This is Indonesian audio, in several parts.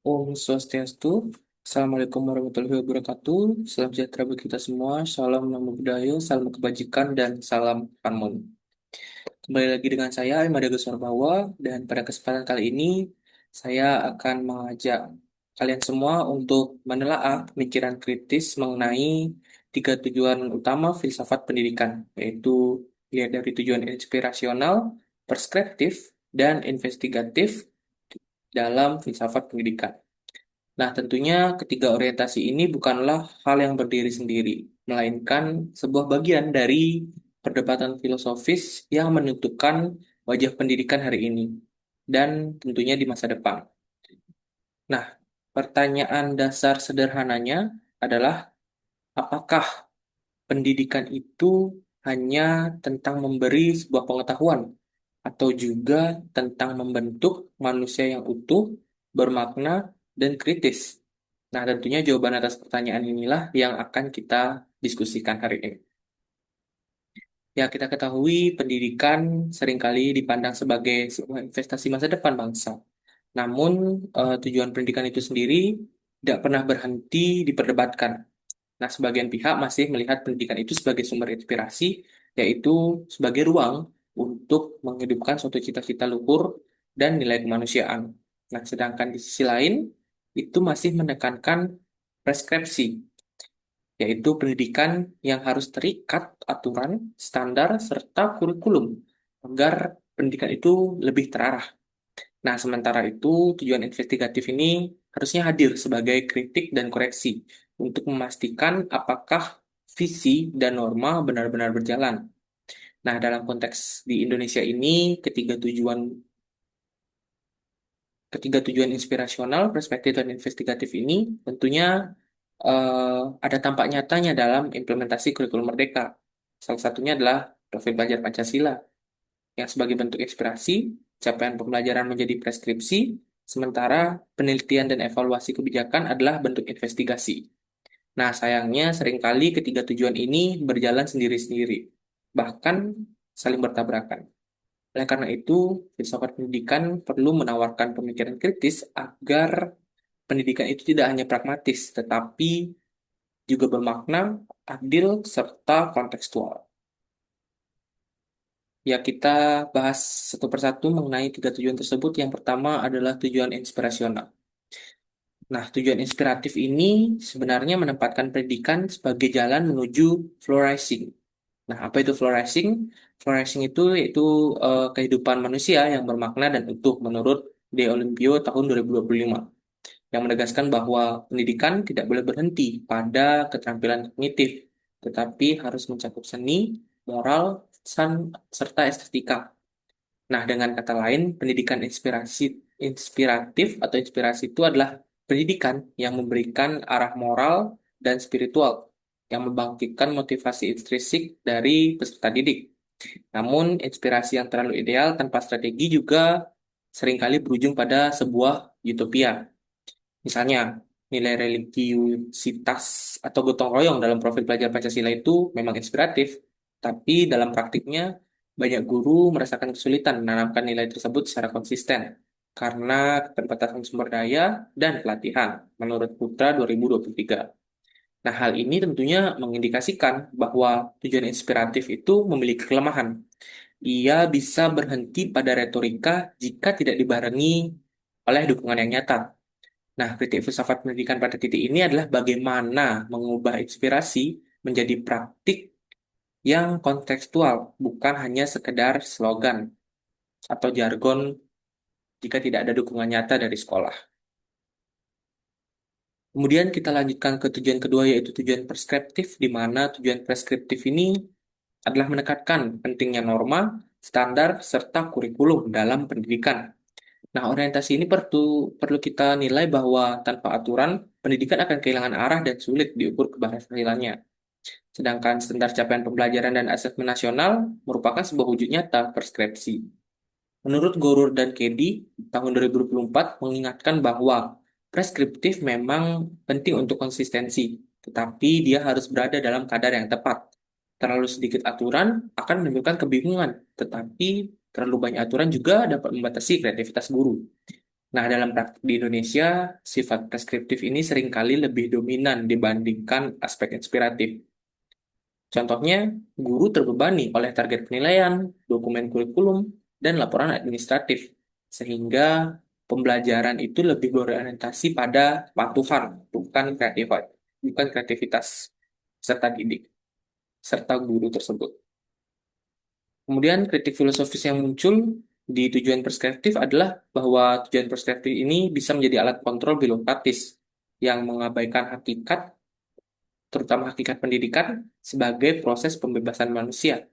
Om Swastiastu. Assalamualaikum warahmatullahi wabarakatuh. Salam sejahtera bagi kita semua. Salam namo buddhaya, salam kebajikan, dan salam harmoni. Kembali lagi dengan saya, Imade Agus Warbawa, dan pada kesempatan kali ini saya akan mengajak kalian semua untuk menelaah pemikiran kritis mengenai tiga tujuan utama filsafat pendidikan, yaitu lihat dari tujuan inspirasional, preskriptif, dan investigatif dalam filsafat pendidikan. Nah, tentunya ketiga orientasi ini bukanlah hal yang berdiri sendiri, melainkan sebuah bagian dari perdebatan filosofis yang menentukan wajah pendidikan hari ini, dan tentunya di masa depan. Nah, pertanyaan dasar sederhananya adalah, apakah pendidikan itu hanya tentang memberi sebuah pengetahuan, atau juga tentang membentuk manusia yang utuh, bermakna, dan kritis? Nah, tentunya jawaban atas pertanyaan inilah yang akan kita diskusikan hari ini. Ya, kita ketahui pendidikan seringkali dipandang sebagai sebuah investasi masa depan bangsa. Namun, tujuan pendidikan itu sendiri tidak pernah berhenti diperdebatkan. Nah, sebagian pihak masih melihat pendidikan itu sebagai sumber inspirasi, yaitu sebagai ruang untuk menghidupkan suatu cita-cita luhur dan nilai kemanusiaan. Nah, sedangkan di sisi lain, itu masih menekankan preskripsi, yaitu pendidikan yang harus terikat aturan, standar, serta kurikulum agar pendidikan itu lebih terarah. Nah, sementara itu, tujuan investigatif ini harusnya hadir sebagai kritik dan koreksi untuk memastikan apakah visi dan norma benar-benar berjalan. Nah, dalam konteks di Indonesia ini, ketiga tujuan inspirasional, perspektif, dan investigatif ini tentunya ada tampak nyatanya dalam implementasi kurikulum Merdeka. Salah satunya adalah profil pelajar Pancasila, yang sebagai bentuk inspirasi, capaian pembelajaran menjadi preskripsi, sementara penelitian dan evaluasi kebijakan adalah bentuk investigasi. Nah, sayangnya seringkali ketiga tujuan ini berjalan sendiri-sendiri, bahkan saling bertabrakan. Oleh karena itu, filsafat pendidikan perlu menawarkan pemikiran kritis agar pendidikan itu tidak hanya pragmatis, tetapi juga bermakna, adil, serta kontekstual. Ya, kita bahas satu persatu mengenai tiga tujuan tersebut. Yang pertama adalah tujuan inspirasional. Nah, tujuan inspiratif ini sebenarnya menempatkan pendidikan sebagai jalan menuju flourishing. Nah, apa itu flourishing? Flourishing itu yaitu kehidupan manusia yang bermakna dan utuh menurut De Olimpio tahun 2025, yang menegaskan bahwa pendidikan tidak boleh berhenti pada keterampilan kognitif, tetapi harus mencakup seni, moral, serta estetika. Nah, dengan kata lain, pendidikan inspiratif atau inspirasi itu adalah pendidikan yang memberikan arah moral dan spiritual, yang membangkitkan motivasi intrinsik dari peserta didik. Namun, inspirasi yang terlalu ideal tanpa strategi juga seringkali berujung pada sebuah utopia. Misalnya, nilai religiusitas atau gotong royong dalam profil pelajar Pancasila itu memang inspiratif, tapi dalam praktiknya banyak guru merasakan kesulitan menanamkan nilai tersebut secara konsisten karena keterbatasan sumber daya dan pelatihan, menurut Putra 2023. Nah, hal ini tentunya mengindikasikan bahwa tujuan inspiratif itu memiliki kelemahan. Ia bisa berhenti pada retorika jika tidak dibarengi oleh dukungan yang nyata. Nah, kritik filsafat pendidikan pada titik ini adalah bagaimana mengubah inspirasi menjadi praktik yang kontekstual, bukan hanya sekedar slogan atau jargon jika tidak ada dukungan nyata dari sekolah. Kemudian kita lanjutkan ke tujuan kedua, yaitu tujuan preskriptif, di mana tujuan preskriptif ini adalah menekankan pentingnya norma, standar, serta kurikulum dalam pendidikan. Nah, orientasi ini perlu kita nilai bahwa tanpa aturan, pendidikan akan kehilangan arah dan sulit diukur keberhasilannya. Sedangkan standar capaian pembelajaran dan asesmen nasional merupakan sebuah wujud nyata preskripsi. Menurut Gorur dan Kedi, tahun 2024 mengingatkan bahwa preskriptif memang penting untuk konsistensi, tetapi dia harus berada dalam kadar yang tepat. Terlalu sedikit aturan akan menimbulkan kebingungan, tetapi terlalu banyak aturan juga dapat membatasi kreativitas guru. Nah, dalam praktik di Indonesia, sifat preskriptif ini seringkali lebih dominan dibandingkan aspek inspiratif. Contohnya, guru terbebani oleh target penilaian, dokumen kurikulum, dan laporan administratif, sehingga pembelajaran itu lebih berorientasi pada kepatuhan, bukan kreativitas serta didik, serta guru tersebut. Kemudian kritik filosofis yang muncul di tujuan preskriptif adalah bahwa tujuan preskriptif ini bisa menjadi alat kontrol birokratis yang mengabaikan hakikat, terutama hakikat pendidikan, sebagai proses pembebasan manusia.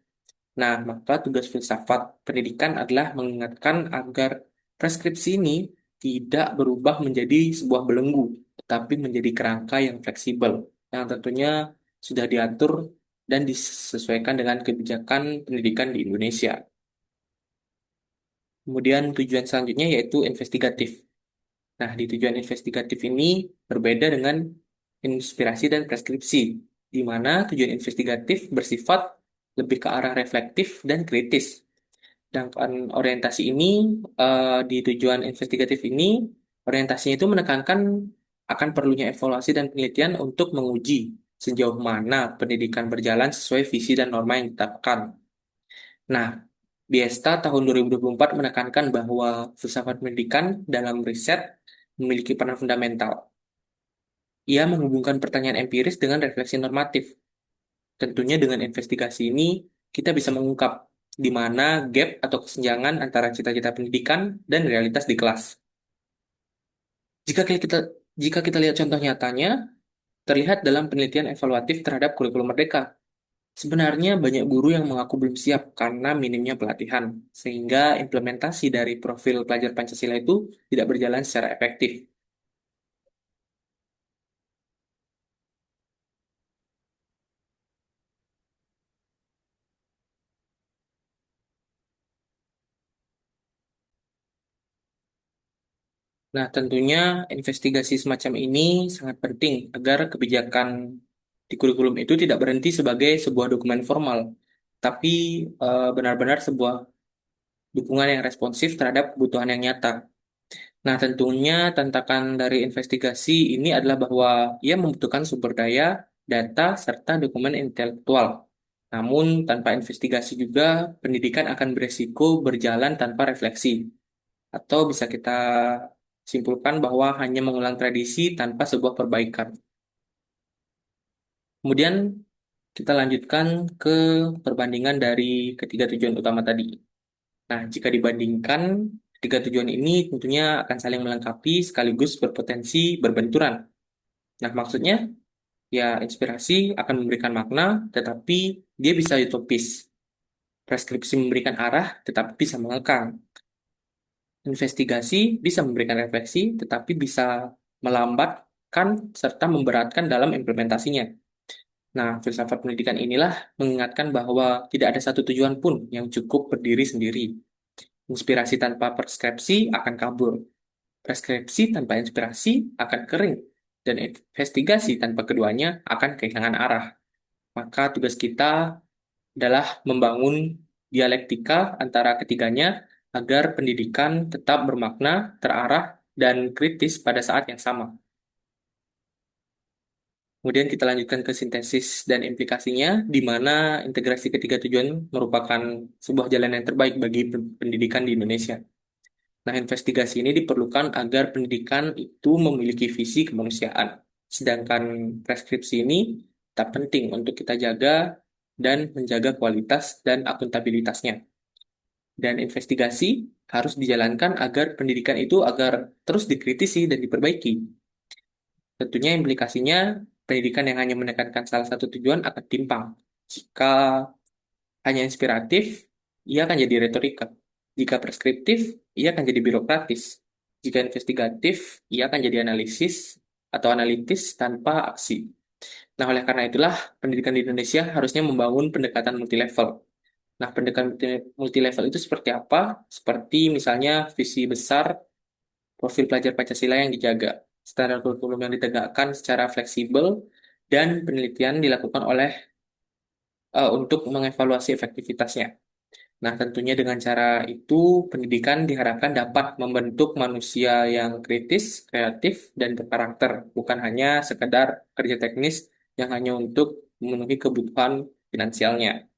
Nah, maka tugas filsafat pendidikan adalah mengingatkan agar preskripsi ini tidak berubah menjadi sebuah belenggu, tetapi menjadi kerangka yang fleksibel, yang tentunya sudah diatur dan disesuaikan dengan kebijakan pendidikan di Indonesia. Kemudian tujuan selanjutnya yaitu investigatif. Nah, di tujuan investigatif ini berbeda dengan inspirasi dan preskripsi, di mana tujuan investigatif bersifat lebih ke arah reflektif dan kritis. Sedangkan orientasi ini di tujuan investigatif ini, orientasinya itu menekankan akan perlunya evaluasi dan penelitian untuk menguji sejauh mana pendidikan berjalan sesuai visi dan norma yang ditetapkan. Nah, Biesta tahun 2024 menekankan bahwa filsafat pendidikan dalam riset memiliki peran fundamental. Ia menghubungkan pertanyaan empiris dengan refleksi normatif. Tentunya dengan investigasi ini, kita bisa mengungkap di mana gap atau kesenjangan antara cita-cita pendidikan dan realitas di kelas. Jika kita jika kita lihat contoh nyatanya, terlihat dalam penelitian evaluatif terhadap kurikulum Merdeka. Sebenarnya banyak guru yang mengaku belum siap karena minimnya pelatihan, sehingga implementasi dari profil pelajar Pancasila itu tidak berjalan secara efektif. Nah, tentunya investigasi semacam ini sangat penting agar kebijakan di kurikulum itu tidak berhenti sebagai sebuah dokumen formal, tapi benar-benar sebuah dukungan yang responsif terhadap kebutuhan yang nyata. Nah, tentunya tantangan dari investigasi ini adalah bahwa ia membutuhkan sumber daya, data, serta dokumen intelektual. Namun, tanpa investigasi juga, pendidikan akan beresiko berjalan tanpa refleksi. Atau bisa kita simpulkan bahwa hanya mengulang tradisi tanpa sebuah perbaikan. Kemudian, kita lanjutkan ke perbandingan dari ketiga tujuan utama tadi. Nah, jika dibandingkan, ketiga tujuan ini tentunya akan saling melengkapi sekaligus berpotensi berbenturan. Nah, maksudnya, ya inspirasi akan memberikan makna, tetapi dia bisa utopis. Preskripsi memberikan arah, tetapi bisa mengekang. Investigasi bisa memberikan refleksi, tetapi bisa melambatkan serta memberatkan dalam implementasinya. Nah, filsafat pendidikan inilah mengingatkan bahwa tidak ada satu tujuan pun yang cukup berdiri sendiri. Inspirasi tanpa preskripsi akan kabur. Preskripsi tanpa inspirasi akan kering. Dan investigasi tanpa keduanya akan kehilangan arah. Maka tugas kita adalah membangun dialektika antara ketiganya agar pendidikan tetap bermakna, terarah, dan kritis pada saat yang sama. Kemudian kita lanjutkan ke sintesis dan implikasinya, di mana integrasi ketiga tujuan merupakan sebuah jalan yang terbaik bagi pendidikan di Indonesia. Nah, investigasi ini diperlukan agar pendidikan itu memiliki visi kemanusiaan. Sedangkan preskripsi ini tak penting untuk kita jaga dan menjaga kualitas dan akuntabilitasnya. Dan investigasi harus dijalankan agar pendidikan itu agar terus dikritisi dan diperbaiki. Tentunya implikasinya pendidikan yang hanya menekankan salah satu tujuan akan timpang. Jika hanya inspiratif, ia akan jadi retorika. Jika preskriptif, ia akan jadi birokratis. Jika investigatif, ia akan jadi analisis atau analitis tanpa aksi. Nah, oleh karena itulah, pendidikan di Indonesia harusnya membangun pendekatan multilevel. Nah, pendekatan multilevel itu seperti apa? Seperti misalnya visi besar, profil pelajar Pancasila yang dijaga, standar kurikulum yang ditegakkan secara fleksibel, dan penelitian dilakukan untuk mengevaluasi efektivitasnya. Nah, tentunya dengan cara itu, pendidikan diharapkan dapat membentuk manusia yang kritis, kreatif, dan berkarakter, bukan hanya sekedar kerja teknis yang hanya untuk memenuhi kebutuhan finansialnya.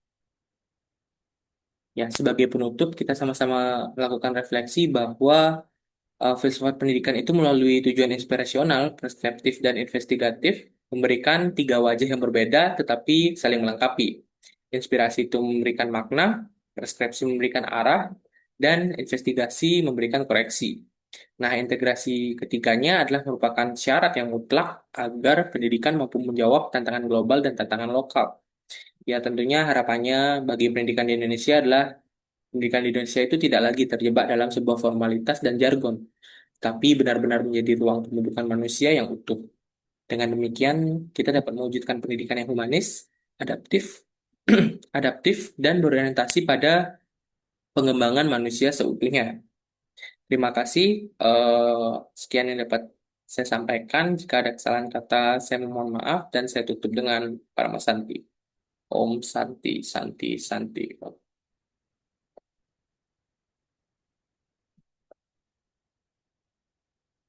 Ya, sebagai penutup, kita sama-sama melakukan refleksi bahwa filsafat pendidikan itu melalui tujuan inspirasional, preskriptif, dan investigatif, memberikan tiga wajah yang berbeda tetapi saling melengkapi. Inspirasi itu memberikan makna, preskripsi memberikan arah, dan investigasi memberikan koreksi. Nah, integrasi ketiganya adalah merupakan syarat yang mutlak agar pendidikan mampu menjawab tantangan global dan tantangan lokal. Ya, tentunya harapannya bagi pendidikan di Indonesia adalah pendidikan di Indonesia itu tidak lagi terjebak dalam sebuah formalitas dan jargon, tapi benar-benar menjadi ruang pembentukan manusia yang utuh. Dengan demikian, kita dapat mewujudkan pendidikan yang humanis, adaptif, adaptif, dan berorientasi pada pengembangan manusia seutuhnya. Terima kasih. Sekian yang dapat saya sampaikan. Jika ada kesalahan kata, saya mohon maaf dan saya tutup dengan Parama Santi. Om Santi, Santi, Santi.